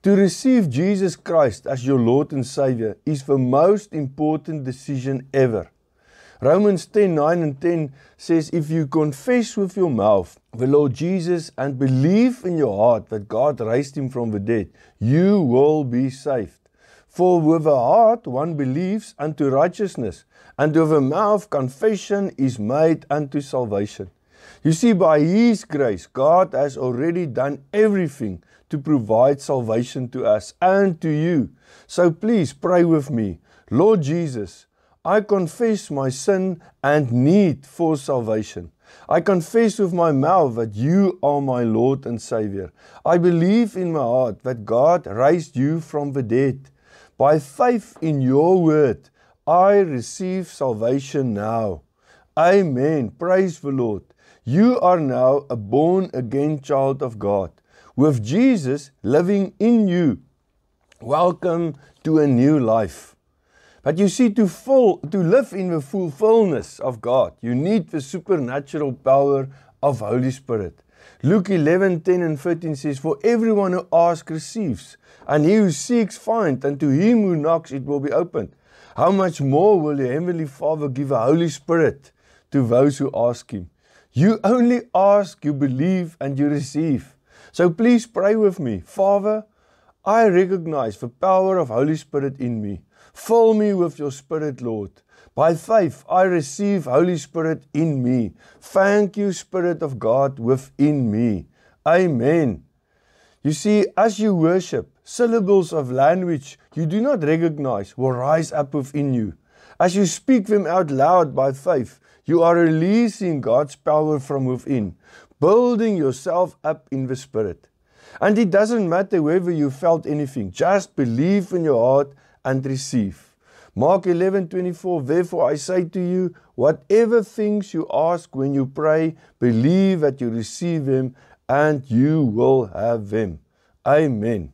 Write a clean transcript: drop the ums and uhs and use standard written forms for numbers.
To receive Jesus Christ as your Lord and Savior is the most important decision ever. Romans 10:9 and 10 says, if you confess with your mouth the Lord Jesus and believe in your heart that God raised him from the dead, you will be saved. For with the heart one believes unto righteousness, and with the mouth confession is made unto salvation. You see, by His grace, God has already done everything to provide salvation to us and to you. So please pray with me. Lord Jesus, I confess my sin and need for salvation. I confess with my mouth that you are my Lord and Savior. I believe in my heart that God raised you from the dead. By faith in your word, I receive salvation now. Amen. Praise the Lord. You are now a born-again child of God, with Jesus living in you. Welcome to a new life. But you see, to live in the fullness of God, you need the supernatural power of Holy Spirit. Luke 11:10 and 13 says, for everyone who asks receives, and he who seeks finds, and to him who knocks it will be opened. How much more will your Heavenly Father give a Holy Spirit to those who ask him? You only ask, you believe, and you receive. So please pray with me. Father, I recognize the power of Holy Spirit in me. Fill me with your Spirit, Lord. By faith, I receive Holy Spirit in me. Thank you, Spirit of God, within me. Amen. You see, as you worship, syllables of language you do not recognize will rise up within you. As you speak them out loud by faith, you are releasing God's power from within, building yourself up in the Spirit. And it doesn't matter whether you felt anything, just believe in your heart and receive. Mark 11:24, therefore I say to you, whatever things you ask when you pray, believe that you receive them and you will have them. Amen.